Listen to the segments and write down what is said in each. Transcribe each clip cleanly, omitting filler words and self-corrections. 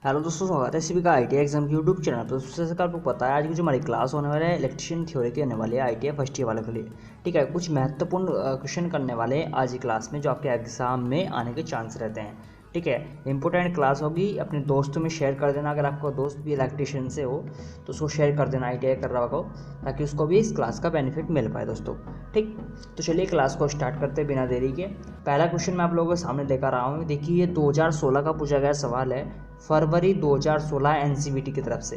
Hello दोस्तों, स्वागत है सभी का ITI एग्जाम के यूट्यूब चैनल पर। सबसे सबसे आपको पता है आज की जो हमारी क्लास होने वाले है इलेक्ट्रिशियन थ्योरी की होने वाली है ITI फर्स्ट ईयर वालों के लिए। ठीक है, कुछ महत्वपूर्ण क्वेश्चन करने वाले हैं आज की क्लास में जो आपके एग्जाम में आने के चांस रहते हैं। ठीक है, इंपॉर्टेंट क्लास होगी, अपने दोस्तों में शेयर कर देना। अगर आपका दोस्त भी इलेक्ट्रिशियन से हो तो उसको शेयर कर देना ITI कर रहा हो, ताकि उसको भी इस क्लास का बेनिफिट मिल पाए दोस्तों। ठीक, तो चलिए क्लास को स्टार्ट करते हैं बिना देरी के। पहला क्वेश्चन मैं आप लोगों के सामने लेकर रहा हूँ। देखिए, ये 2016 का पूछा गया सवाल है, फरवरी 2016 NCVT की तरफ से।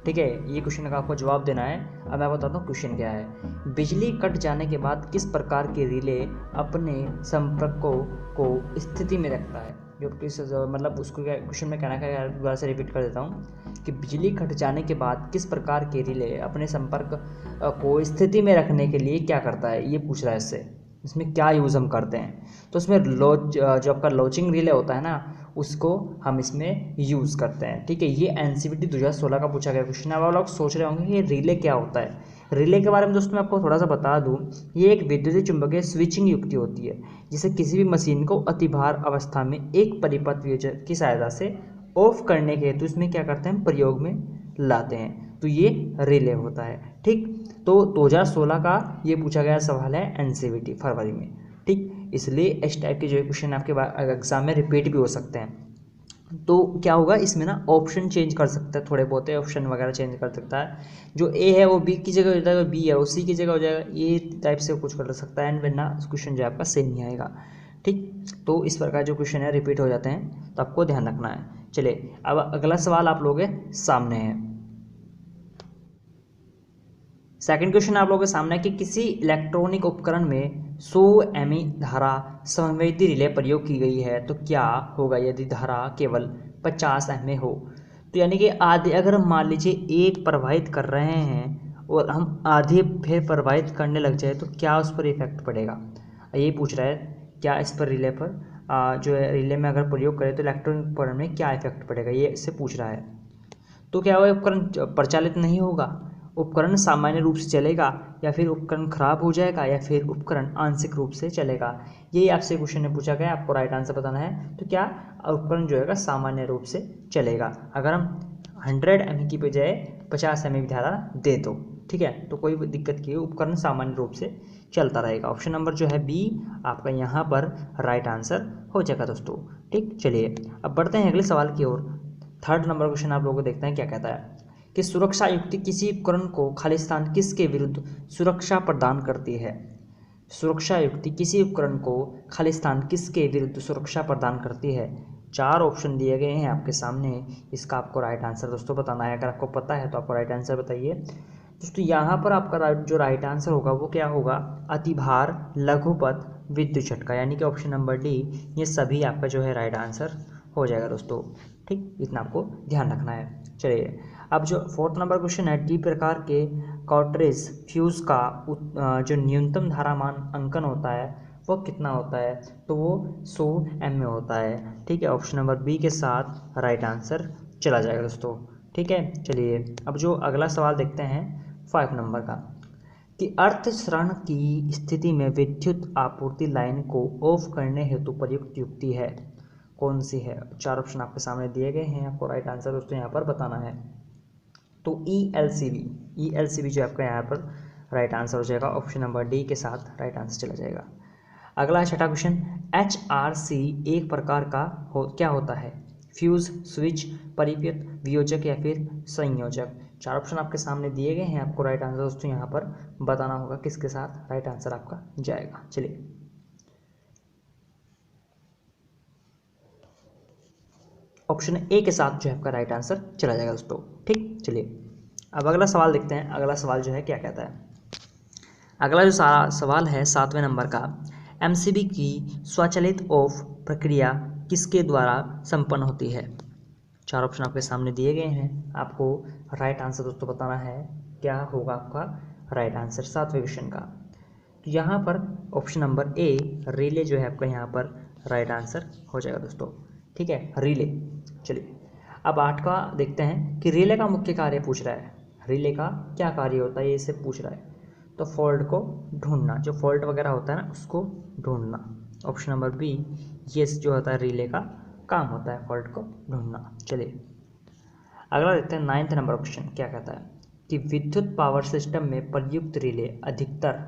ठीक है, ये क्वेश्चन का आपको जवाब देना है। अब मैं बताता हूँ क्वेश्चन क्या है। बिजली कट जाने के बाद किस प्रकार के रिले अपने संपर्कों को स्थिति में रखता है। जो मतलब उसको क्या क्वेश्चन में कहना है, दोबारा से रिपीट कर देता हूँ कि बिजली कट जाने के बाद किस प्रकार के रिले अपने संपर्क को स्थिति में रखने के लिए क्या करता है, ये पूछ रहा है इससे। इसमें क्या यूज़ हम करते हैं, तो इसमें जो आपका लॉचिंग रिले होता है ना, उसको हम इसमें यूज़ करते हैं। ठीक है, ये NCVT 2016 का पूछा गया क्वेश्चन है। अब आप लोग सोच रहे होंगे कि ये रिले क्या होता है। रिले के बारे में दोस्तों मैं आपको थोड़ा सा बता दूं, ये एक विद्युत चुंबकीय स्विचिंग युक्ति होती है, जिसे किसी भी मशीन को अतिभार अवस्था में एक परिपथ वियोजक की सहायता से ऑफ करने के हेतु इसमें क्या करते हैं, प्रयोग में लाते हैं। तो ये रिले होता है। ठीक, तो 2016 का ये पूछा गया सवाल है NCVT फरवरी में। ठीक, इसलिए इस टाइप के जो क्वेश्चन आपके एग्जाम में रिपीट भी हो सकते हैं। तो क्या होगा इसमें ना, ऑप्शन चेंज कर सकता है, थोड़े बहुत ऑप्शन वगैरह चेंज कर सकता है। जो ए है वो बी की जगह हो जाएगा, बी है वो सी की जगह हो जाएगा, ये टाइप से कुछ कर सकता है। एंड वरना क्वेश्चन जो है आपका सेम ही आएगा। ठीक, तो इस प्रकार जो क्वेश्चन है रिपीट हो जाते हैं, तो आपको ध्यान रखना है। चलिए, अब अगला सवाल आप लोगों के सामने है। सेकंड क्वेश्चन आप लोगों के सामने है कि किसी इलेक्ट्रॉनिक उपकरण में 100 ME धारा संवेदी रिले प्रयोग की गई है, तो क्या होगा यदि धारा केवल 50 MA हो। तो यानी कि आधे, अगर हम मान लीजिए एक प्रवाहित कर रहे हैं और हम आधे फिर प्रवाहित करने लग जाए, तो क्या उस पर इफेक्ट पड़ेगा, ये पूछ रहा है। क्या इस पर रिले पर जो है रिले में अगर प्रयोग करें तो इलेक्ट्रॉनिक उपकरण में क्या इफेक्ट पड़ेगा, ये इससे पूछ रहा है। तो क्या वह उपकरण प्रचालित नहीं होगा, उपकरण सामान्य रूप से चलेगा, या फिर उपकरण खराब हो जाएगा, या फिर उपकरण आंशिक रूप से चलेगा। यही आपसे क्वेश्चन में पूछा गया, आपको राइट आंसर बताना है। तो क्या उपकरण जो है सामान्य रूप से चलेगा, अगर हम 100 ME की बजाय 50 ME धारा दे दो। ठीक है, तो कोई दिक्कत की उपकरण सामान्य रूप से चलता रहेगा। ऑप्शन नंबर जो है बी आपका यहाँ पर राइट आंसर हो जाएगा दोस्तों। ठीक, चलिए अब बढ़ते हैं अगले सवाल की ओर। थर्ड नंबर क्वेश्चन आप लोगों को देखते हैं क्या कहता है कि सुरक्षा युक्ति किसी उपकरण को खालिस्तान किसके विरुद्ध सुरक्षा प्रदान करती है। सुरक्षा युक्ति किसी उपकरण को खालिस्तान किसके विरुद्ध सुरक्षा प्रदान करती है। चार ऑप्शन दिए गए हैं आपके सामने, इसका आपको राइट आंसर दोस्तों बताना है। अगर आपको पता है तो आपको राइट आंसर बताइए दोस्तों। यहाँ पर आपका जो राइट आंसर होगा वो क्या होगा, अतिभार, लघुपथ, विद्युत झटका, यानी कि ऑप्शन नंबर डी, ये सभी आपका जो है राइट आंसर हो जाएगा दोस्तों। ठीक, इतना आपको ध्यान रखना है। चलिए, अब जो फोर्थ नंबर क्वेश्चन है, डी प्रकार के कॉर्ट्रेज फ्यूज का जो न्यूनतम धारामान अंकन होता है वो कितना होता है, तो वो 100 MA होता है। ठीक है, ऑप्शन नंबर बी के साथ राइट आंसर चला जाएगा दोस्तों। ठीक है, चलिए अब जो अगला सवाल देखते हैं 5 नंबर का, कि अर्थ क्षरण की स्थिति में विद्युत आपूर्ति लाइन को ऑफ करने हेतु प्रयुक्त युक्ति है, कौन सी है। चार ऑप्शन आपके सामने दिए गए हैं, आपको राइट आंसर दोस्तों यहाँ पर बताना है। तो ELCB जो आपका यहाँ पर राइट आंसर हो जाएगा, ऑप्शन नंबर डी के साथ राइट आंसर चला जाएगा। अगला छठा क्वेश्चन, HRC एक प्रकार का क्या होता है, फ्यूज, स्विच, परिपथ, वियोजक या फिर संयोजक। चार ऑप्शन आपके सामने दिए गए हैं, आपको राइट आंसर दोस्तों यहाँ पर बताना होगा किसके साथ राइट आंसर आपका जाएगा। चलिए, ऑप्शन ए के साथ जो है आपका राइट आंसर चला जाएगा दोस्तों। ठीक, चलिए अब अगला सवाल देखते हैं। अगला सवाल जो है क्या कहता है, अगला जो सारा सवाल है 7वें नंबर का, MCB की स्वचालित ऑफ प्रक्रिया किसके द्वारा संपन्न होती है। चार ऑप्शन आपके सामने दिए गए हैं, आपको राइट आंसर दोस्तों बताना है। क्या होगा आपका राइट आंसर 7वें क्वेश्चन का। तो यहाँ पर ऑप्शन नंबर ए रिले जो है आपका यहाँ पर राइट आंसर हो जाएगा दोस्तों। ठीक है, रिले। चलिए अब 8 का देखते हैं कि रिले का मुख्य कार्य पूछ रहा है, रिले का क्या कार्य होता है ये इससे पूछ रहा है। तो फॉल्ट को ढूंढना, जो फॉल्ट वगैरह होता है ना उसको ढूंढना। ऑप्शन नंबर बी, ये जो होता है रिले का काम होता है फॉल्ट को ढूंढना। चलिए अगला देखते हैं 9th नंबर क्वेश्चन क्या कहता है कि विद्युत पावर सिस्टम में प्रयुक्त रिले अधिकतर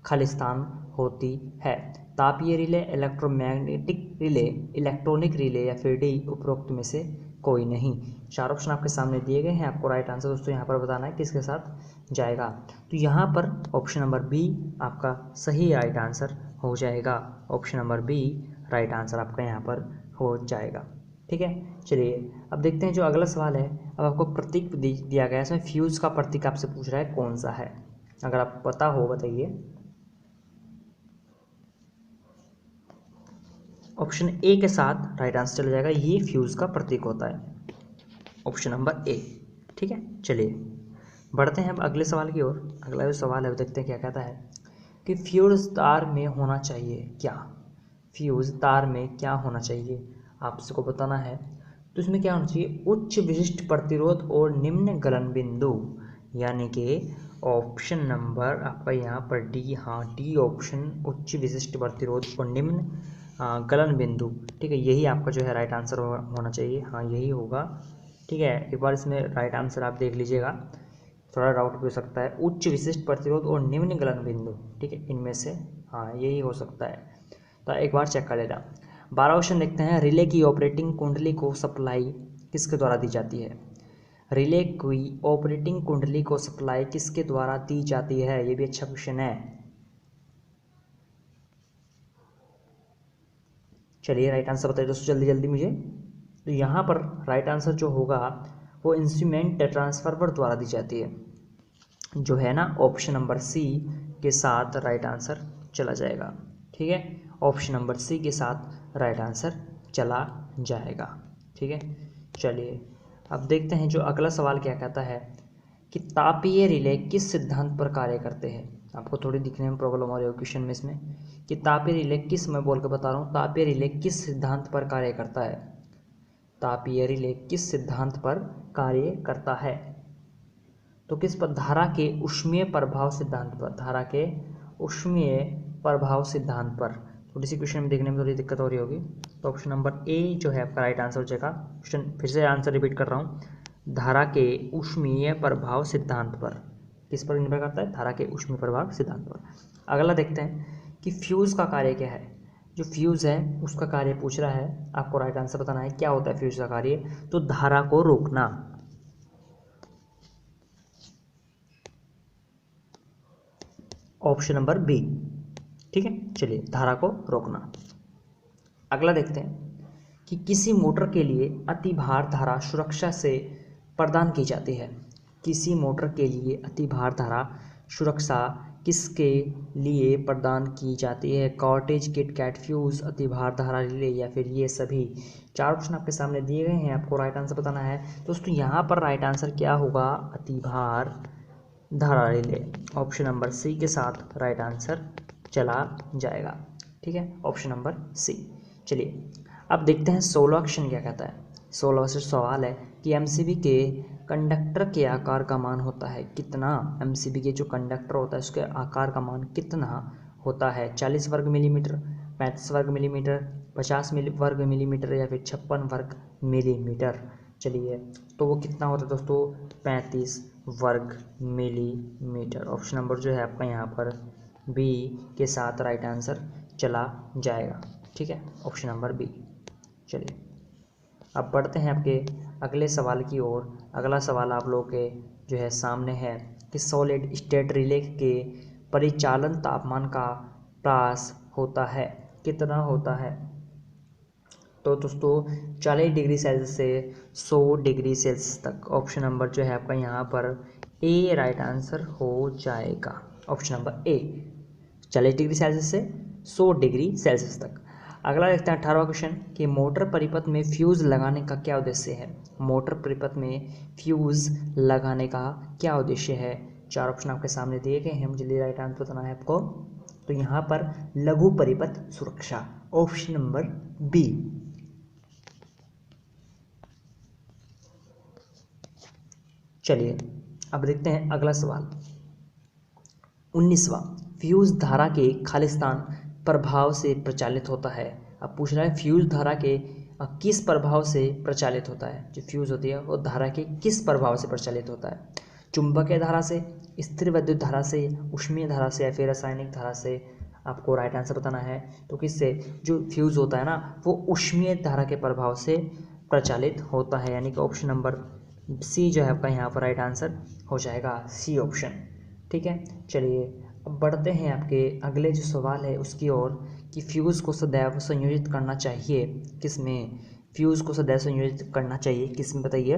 खालिस्तान होती है। तापीय relay, electromagnetic relay, electronic relay या फिर डी उपरोक्त में से कोई नहीं। 4 ऑप्शन आपके सामने दिए गए हैं, आपको राइट आंसर दोस्तों यहाँ पर बताना है किसके साथ जाएगा। तो यहाँ पर ऑप्शन नंबर बी आपका सही राइट आंसर हो जाएगा। Option number B right answer आपका यहाँ पर हो जाएगा। ठीक है, चलिए अब देखते हैं जो अगला सवाल है। अब आपको प्रतीक दिया गया है, इसमें फ्यूज़ का प्रतीक आपसे पूछ रहा है कौन सा है, अगर आप पता हो बताइए। ऑप्शन ए के साथ राइट आंसर चला जाएगा, ये फ्यूज़ का प्रतीक होता है, ऑप्शन नंबर ए। ठीक है, चलिए बढ़ते हैं अब अगले सवाल की ओर। अगला जो सवाल है वो देखते हैं क्या कहता है कि फ्यूज़ तार में होना चाहिए क्या। फ्यूज़ तार में क्या होना चाहिए आपसे को बताना है। तो इसमें क्या होना चाहिए, उच्च विशिष्ट प्रतिरोध और निम्न गलन बिंदु, यानी कि ऑप्शन नंबर आपका यहाँ पर डी, हाँ डी ऑप्शन, उच्च विशिष्ट प्रतिरोध और निम्न गलन बिंदु। ठीक है, यही आपका जो है राइट आंसर होना चाहिए, हाँ यही होगा। ठीक है, एक बार इसमें राइट आंसर आप देख लीजिएगा, थोड़ा डाउट भी हो सकता है। उच्च विशिष्ट प्रतिरोध और निम्न गलन बिंदु, ठीक है, इनमें से हाँ यही हो सकता है, तो एक बार चेक कर लेना। 12 ऑप्शन देखते हैं। रिले की ऑपरेटिंग कुंडली को सप्लाई किसके द्वारा दी जाती है। रिले की ऑपरेटिंग कुंडली को सप्लाई किसके द्वारा दी जाती है, ये भी अच्छा क्वेश्चन है। चलिए राइट आंसर बताइए दोस्तों जल्दी जल्दी मुझे। तो यहाँ पर राइट आंसर जो होगा वो इंस्ट्रूमेंट ट्रांसफार्मर द्वारा दी जाती है, जो है ना ऑप्शन नंबर सी के साथ राइट आंसर चला जाएगा। ठीक है, ऑप्शन नंबर सी के साथ राइट आंसर चला जाएगा। ठीक है, चलिए अब देखते हैं जो अगला सवाल क्या कहता है कि तापीय रिले किस सिद्धांत पर कार्य करते हैं। आपको थोड़ी दिखने में प्रॉब्लम आ रही है क्वेश्चन में इसमें कि तापीय रिले किस, मैं बोल के बता रहा हूँ, तापीय रिले किस सिद्धांत पर कार्य करता है। तापीय रिले किस सिद्धांत पर कार्य करता है, तो किस पर, धारा के ऊष्मीय प्रभाव सिद्धांत पर, धारा के ऊष्मीय प्रभाव सिद्धांत पर। थोड़ी सी क्वेश्चन में देखने में थोड़ी दिक्कत हो रही होगी, तो ऑप्शन नंबर ए जो है आपका राइट आंसर हो जाएगा। क्वेश्चन फिर से आंसर रिपीट कर रहा हूँ, धारा के ऊष्मीय प्रभाव सिद्धांत पर, किस पर निर्भर करता है, धारा के ऊष्मीय प्रभाव सिद्धांत पर। अगला देखते हैं कि फ्यूज़ का कार्य क्या है। जो फ्यूज़ है उसका कार्य पूछ रहा है, आपको राइट आंसर बताना है क्या होता है फ्यूज़ का कार्य। तो धारा को रोकना, ऑप्शन नंबर बी। ठीक है, चलिए धारा को रोकना। अगला देखते हैं कि किसी मोटर के लिए अतिभार धारा सुरक्षा से प्रदान की जाती है। किसी मोटर के लिए अतिभार धारा सुरक्षा किसके लिए प्रदान की जाती है। कॉर्टेज, किटकैट, फ्यूज, अतिभार धारा रिले या फिर ये सभी। 4 ऑप्शन आपके सामने दिए गए हैं, आपको राइट आंसर बताना है। दोस्तों यहाँ पर राइट आंसर क्या होगा, अतिभार धारा रिले, ऑप्शन नंबर सी के साथ राइट आंसर चला जाएगा। ठीक है, ऑप्शन नंबर सी। चलिए अब देखते हैं 16 क्वेश्चन क्या कहता है। 16 से सवाल है कि एमसीबी के कंडक्टर के आकार का मान होता है कितना। एमसीबी के जो कंडक्टर होता है उसके आकार का मान कितना होता है। 40 वर्ग मिलीमीटर, 35 वर्ग मिलीमीटर, 50 वर्ग मिलीमीटर या फिर 56 वर्ग मिलीमीटर। चलिए तो वो कितना होता है दोस्तों, 35 वर्ग मिलीमीटर। ऑप्शन नंबर जो है आपका यहाँ पर बी के साथ राइट आंसर चला जाएगा। ठीक है, ऑप्शन नंबर बी। चलिए अब बढ़ते हैं आपके अगले सवाल की ओर। अगला सवाल आप लोगों के जो है सामने है कि सॉलिड स्टेट रिले के परिचालन तापमान का ह्रास होता है कितना होता है। तो दोस्तों 40 डिग्री सेल्सियस से 100 डिग्री सेल्सियस तक। ऑप्शन नंबर जो है आपका यहाँ पर ए राइट आंसर हो जाएगा। Option number A 40 degree Celsius से 100 डिग्री सेल्सियस तक। अगला देखते हैं 18वां क्वेश्चन कि मोटर परिपथ में फ्यूज़ लगाने का क्या उद्देश्य है। मोटर परिपथ में फ्यूज़ लगाने का क्या उद्देश्य है। 4 ऑप्शन आपके सामने दिए गए हैं, मुझे राइट आंसर बताना है आपको। तो यहाँ पर लघु परिपथ सुरक्षा, ऑप्शन नंबर बी। चलिए अब देखते हैं अगला सवाल 19वां। फ्यूज धारा के खालिस्तान प्रभाव से प्रचालित होता है। अब पूछ रहा है फ्यूज धारा के किस प्रभाव से प्रचालित होता है? जो फ्यूज़ होती है वो धारा के किस प्रभाव से प्रचालित होता है? चुंबकीय धारा से, स्थिर विद्युत धारा से, ऊष्मीय धारा से या फिर रासायनिक धारा से? आपको राइट आंसर बताना है। तो किससे? जो फ्यूज़ होता है ना वो ऊष्मीय धारा के प्रभाव से प्रचालित होता है, यानी कि ऑप्शन नंबर सी जो है आपका यहाँ पर राइट आंसर हो जाएगा, सी ऑप्शन। ठीक है, चलिए अब बढ़ते हैं आपके अगले जो सवाल है उसकी ओर कि फ्यूज़ को सदैव संयोजित करना चाहिए किसमें? फ्यूज़ को सदैव संयोजित करना चाहिए किसमें, बताइए।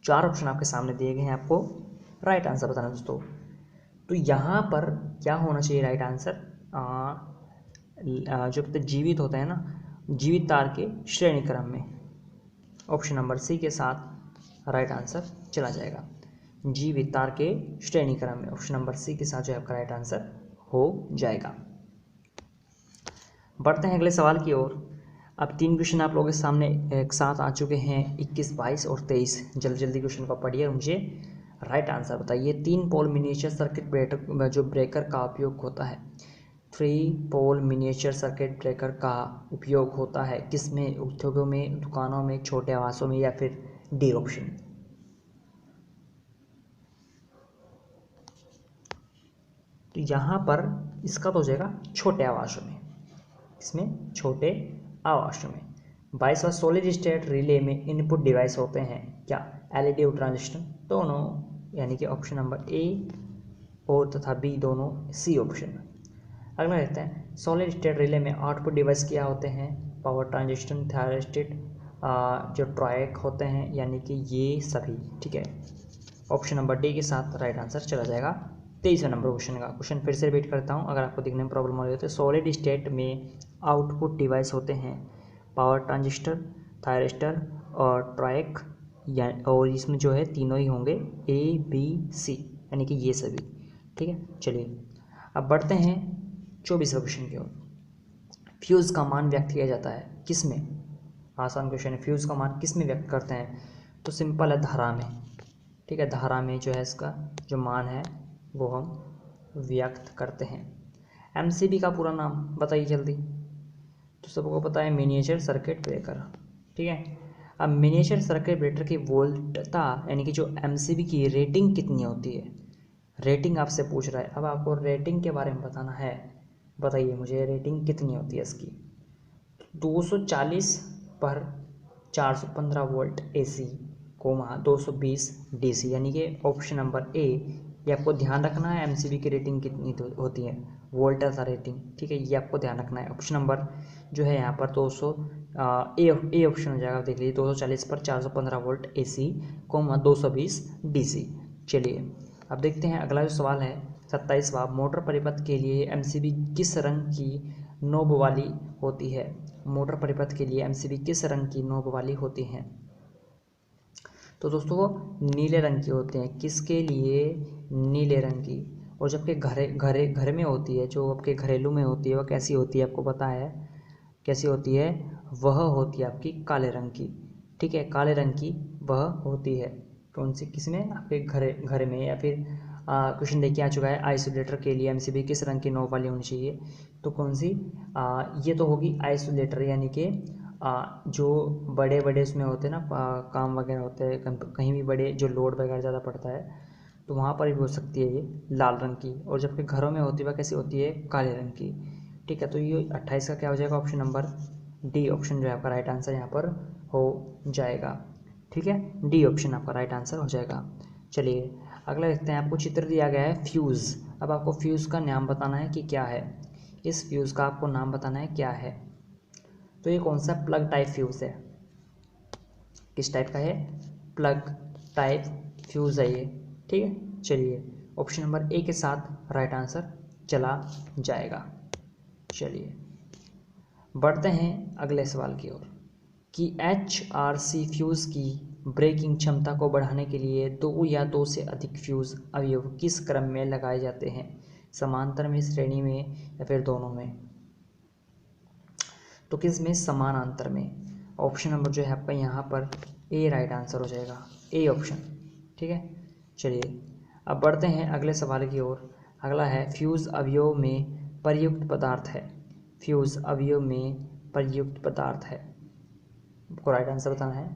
4 ऑप्शन आपके सामने दिए गए हैं, आपको राइट आंसर बताना दोस्तों। तो यहाँ पर क्या होना चाहिए राइट आंसर? जो जीवित होते हैं ना, जीवित तार के श्रेणी क्रम में। ऑप्शन नंबर सी के साथ राइट आंसर चला जाएगा, जीवित तार के श्रेणी क्रम में। ऑप्शन नंबर सी के साथ जो है आपका राइट आंसर हो जाएगा। बढ़ते हैं अगले सवाल की ओर। अब 3 क्वेश्चन आप लोगों के सामने एक साथ आ चुके हैं, 21, 22 और 23। जल्दी जल्दी क्वेश्चन को पढ़िए और मुझे राइट आंसर बताइए। 3 पोल मिनिएचर सर्किट ब्रेकर जो ब्रेकर का उपयोग होता है, 3 पोल मिनिएचर सर्किट ब्रेकर का उपयोग होता है किसमें? उद्योगों में, दुकानों में, छोटे आवासों में या फिर डी ऑप्शन? तो यहाँ पर इसका तो हो जाएगा छोटे आवासों में। इसमें छोटे आवासों में। 22वां सॉलिड स्टेट रिले में इनपुट डिवाइस होते हैं क्या? एलईडी और ट्रांजिस्टर दोनों, यानी कि ऑप्शन नंबर ए और तथा बी दोनों, सी ऑप्शन। अगला देखते हैं, सॉलिड स्टेट रिले में आउटपुट डिवाइस क्या होते हैं? पावर ट्रांजिस्टर, थायरिस्टर, जो ट्रायक होते हैं, यानी कि ये सभी। ठीक है, ऑप्शन नंबर डी के साथ राइट आंसर चला जाएगा 23वें नंबर क्वेश्चन का। क्वेश्चन फिर से रिपीट करता हूँ अगर आपको दिखने में प्रॉब्लम हो रही है तो। सॉलिड स्टेट में आउटपुट डिवाइस होते हैं पावर ट्रांजिस्टर, थायरिस्टर और ट्रायक, या और इसमें जो है तीनों ही होंगे, ए बी सी, यानी कि ये सभी। ठीक है, चलिए अब बढ़ते हैं 24वें क्वेश्चन की ओर। फ्यूज़ का मान व्यक्त किया जाता है किस में? आसान क्वेश्चन है, फ्यूज़ का मान किस में व्यक्त करते हैं? तो सिंपल है, धारा में। ठीक है, धारा में जो है इसका जो मान है वो हम व्यक्त करते हैं। एमसीबी का पूरा नाम बताइए जल्दी। तो सबको पता है, मिनिएचर सर्किट ब्रेकर। ठीक है, अब मिनिएचर सर्किट ब्रेकर की वोल्टता यानी कि जो एमसीबी की रेटिंग कितनी होती है? रेटिंग आपसे पूछ रहा है, अब आपको रेटिंग के बारे में बताना है। बताइए मुझे रेटिंग कितनी होती है इसकी? 240 पर 415 वोल्ट एसी, 220 डीसी, यानी कि ऑप्शन नंबर ए। ये आपको ध्यान रखना है, एमसीबी की रेटिंग कितनी होती है, वोल्ट था रेटिंग। ठीक है, ये आपको ध्यान रखना है। ऑप्शन नंबर जो है यहाँ पर 200 ए ऑप्शन हो जाएगा, देख लीजिए। 240 पर 415 वोल्ट एसी, 220 डीसी। चलिए अब देखते हैं अगला जो सवाल है 27वां। मोटर परिपथ के लिए एमसीबी किस रंग की नोब वाली होती है? मोटर परिपथ के लिए एमसीबी किस रंग की नोब वाली होती हैं? तो दोस्तों वो नीले रंग की होते हैं। किसके लिए? नीले रंग की। और जबकि घर में होती है, जो आपके घरेलू में होती है, वह कैसी होती है आपको पता है कैसी होती है? वह होती है आपकी काले रंग की। ठीक है, काले रंग की वह होती है। कौन सी? किसमें? आपके घर में। या फिर क्वेश्चन देखिए आ चुका है, आइसोलेटर के लिए एमसीबी किस रंग की नोब वाली होनी चाहिए? तो कौन सी? ये तो होगी आइसोलेटर, यानी कि जो बड़े बड़े उसमें होते हैं ना, काम वगैरह होते हैं कहीं भी, बड़े जो लोड वगैरह ज़्यादा पड़ता है तो वहाँ पर भी हो सकती है ये लाल रंग की। और जबकि घरों में होती है वह कैसी होती है? काले रंग की। ठीक है, तो ये 28 का क्या हो जाएगा? ऑप्शन नंबर डी ऑप्शन जो है आपका राइट आंसर यहाँ पर हो जाएगा। ठीक है, डी ऑप्शन आपका राइट आंसर हो जाएगा। चलिए अगला देखते हैं, आपको चित्र दिया गया है फ्यूज़। अब आपको फ्यूज़ का नाम बताना है कि क्या है। इस फ्यूज़ का आपको नाम बताना है क्या है। तो ये कौन सा प्लग टाइप फ्यूज़ है? किस टाइप का है? प्लग टाइप फ्यूज़ है ये। ठीक है, चलिए ऑप्शन नंबर ए के साथ राइट आंसर चला जाएगा। चलिए बढ़ते हैं अगले सवाल की ओर कि HRC फ्यूज़ की ब्रेकिंग क्षमता को बढ़ाने के लिए 2 या 2 से अधिक फ्यूज़ अवयव किस क्रम में लगाए जाते हैं? समांतर में, श्रेणी में या फिर दोनों में? तो किस में? समानांतर में। ऑप्शन नंबर जो है आपका यहाँ पर ए राइट आंसर हो जाएगा, ए ऑप्शन। ठीक है, चलिए अब बढ़ते हैं अगले सवाल की ओर। अगला है, फ्यूज़ अवयव में प्रयुक्त पदार्थ है। फ्यूज़ अवयव में प्रयुक्त पदार्थ है? आपको राइट आंसर बताना है।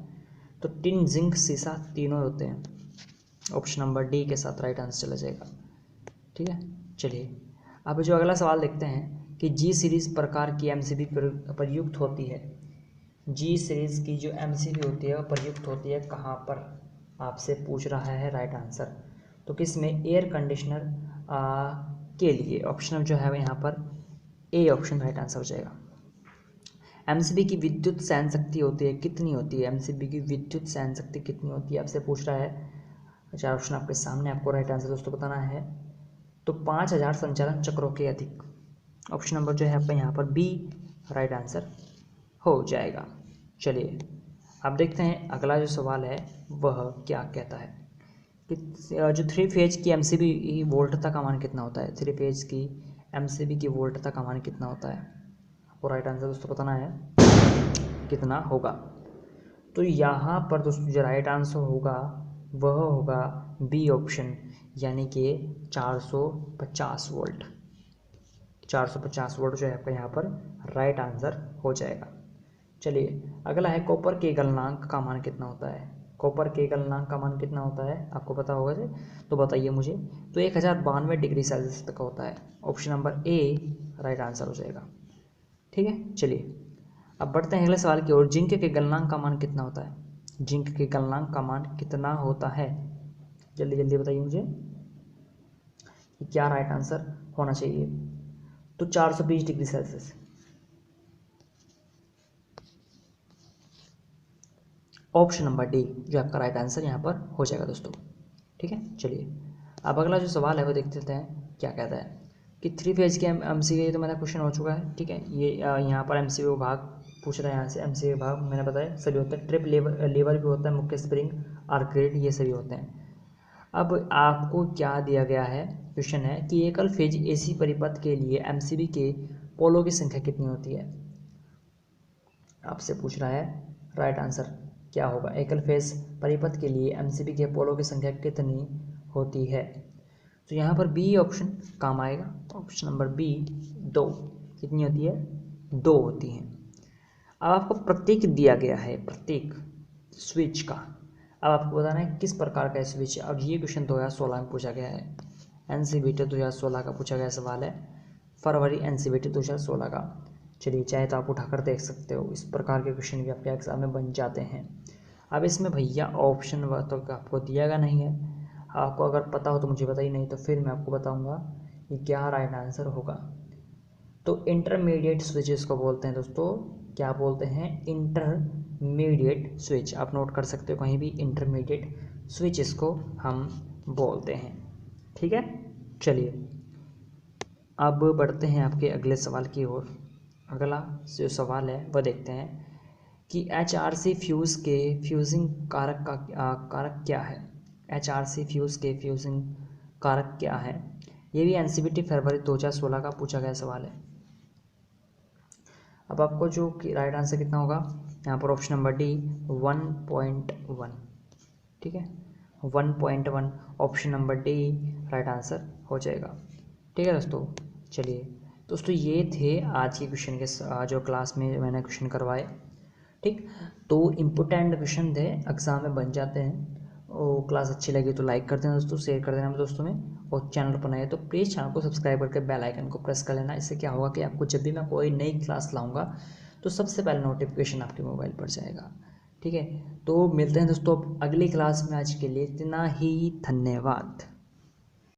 तो टिन, जिंक, सीसा तीनों होते हैं। ऑप्शन नंबर डी के साथ राइट आंसर चला जाएगा। ठीक है, चलिए अब जो अगला सवाल देखते हैं कि जी सीरीज़ प्रकार की एमसीबी प्रयुक्त होती है। जी सीरीज़ की जो एमसीबी होती है वो प्रयुक्त होती है कहाँ पर, आपसे पूछ रहा है राइट आंसर। तो किस में? एयर कंडीशनर के लिए। ऑप्शन जो है यहाँ पर ए ऑप्शन राइट आंसर हो जाएगा। एमसीबी की विद्युत सहन शक्ति होती है कितनी होती है? एमसीबी की विद्युत सहन शक्ति कितनी होती है आपसे पूछ रहा है। चार ऑप्शन आपके सामने, आपको राइट आंसर दोस्तों बताना है। तो 5000 संचालन चक्रों के अधिक। ऑप्शन नंबर जो है आपका यहाँ पर बी राइट आंसर हो जाएगा। चलिए अब देखते हैं अगला जो सवाल है वह क्या कहता है कि जो 3 फेज की एमसीबी वोल्टता का मान कितना होता है? 3 फेज की एमसीबी की वोल्टता का मान कितना होता है? आपको राइट आंसर दोस्तों बताना है कितना होगा। तो यहाँ पर दोस्तों जो राइट आंसर होगा वह होगा बी ऑप्शन, यानी कि 450 वोल्ट। 450 वोल्ट जो है आपका यहाँ पर राइट आंसर हो जाएगा। चलिए अगला है कॉपर के गलनांक का मान कितना होता है? कॉपर के गलनांक का मान कितना होता है आपको पता होगा जी, तो बताइए मुझे। तो 1092 डिग्री सेल्सियस तक होता है। Option number A right answer हो जाएगा। ठीक है, चलिए अब बढ़ते हैं अगले सवाल की ओर। जिंक के गलनांक का मान कितना होता है? जिंक के गलनांक का मान कितना होता है? जल्दी जल्दी बताइए मुझे कि क्या राइट आंसर होना चाहिए। तो 420 degree Celsius. Option number D जो आपका राइट आंसर यहाँ पर हो जाएगा दोस्तों। ठीक है, चलिए अब अगला जो सवाल है वो देख लेते हैं क्या कहता है कि 3 फेज के एमसीबी, तो मेरा क्वेश्चन हो चुका है। ठीक है, ये यहाँ पर एमसीबी विभाग पूछ रहा है। यहाँ से एमसीबी विभाग मैंने बताया सभी होते हैं। ट्रिप लेवर भी होता है, मुख्य स्प्रिंग, आर्क, ये सभी होते हैं। अब आपको क्या दिया गया है, क्वेश्चन है कि एकल फेज एसी परिपथ के लिए एमसीबी के पोलों की संख्या कितनी होती है? आपसे पूछ रहा है राइट आंसर क्या होगा। एकल फेज परिपथ के लिए एमसीबी के पोलों की संख्या कितनी होती है? तो यहाँ पर बी ऑप्शन काम आएगा। Option number B 2। कितनी होती है? 2 होती हैं। अब आपको प्रतीक दिया गया है, प्रतीक स्विच का। अब आपको बताना है किस प्रकार का स्विच है। अब ये क्वेश्चन 2016 में पूछा गया है। एनसीवीटी 2016 का पूछा गया सवाल है, फरवरी एनसीवीटी 2016 का। चलिए चाहे तो आप उठाकर देख सकते हो, इस प्रकार के क्वेश्चन भी आपके एग्जाम में बन जाते हैं। अब इसमें भैया ऑप्शन तो आपको दिया गया नहीं है। आपको अगर पता हो तो मुझे बताइए, नहीं तो फिर मैं आपको बताऊंगा कि क्या राइट आंसर होगा। तो इंटरमीडिएट स्विच इसको बोलते हैं दोस्तों। क्या बोलते हैं? Intermediate switch. आप नोट कर सकते हो कहीं भी, इंटरमीडिएट स्विच इसको हम बोलते हैं। ठीक है, चलिए अब बढ़ते हैं आपके अगले सवाल की ओर। अगला जो सवाल है वह देखते हैं कि HRC फ्यूज़ के फ्यूजिंग कारक क्या है? HRC फ्यूज़ के फ्यूजिंग कारक क्या है? ये भी एनसीवीटी फरवरी 2016 का पूछा गया सवाल है। अब आपको जो राइट आंसर कितना होगा यहाँ पर, ऑप्शन नंबर डी 1.1। ठीक है, 1.1 option number D right answer हो जाएगा। ठीक है दोस्तों, चलिए दोस्तों ये थे आज के क्वेश्चन के जो क्लास में मैंने क्वेश्चन करवाए। ठीक, तो इम्पोर्टेंट क्वेश्चन थे, एग्जाम में बन जाते हैं। और क्लास अच्छी लगी तो लाइक कर देना दोस्तों, शेयर कर देना दोस्तों में। और चैनल पर नए तो प्लीज़ चैनल को सब्सक्राइब करके बेल आइकन को प्रेस कर लेना। इससे क्या होगा कि आपको जब भी मैं कोई नई क्लास लाऊंगा तो सबसे पहले नोटिफिकेशन आपके मोबाइल पर जाएगा। ठीक है, तो मिलते हैं दोस्तों अगली क्लास में। आज के लिए इतना ही, धन्यवाद।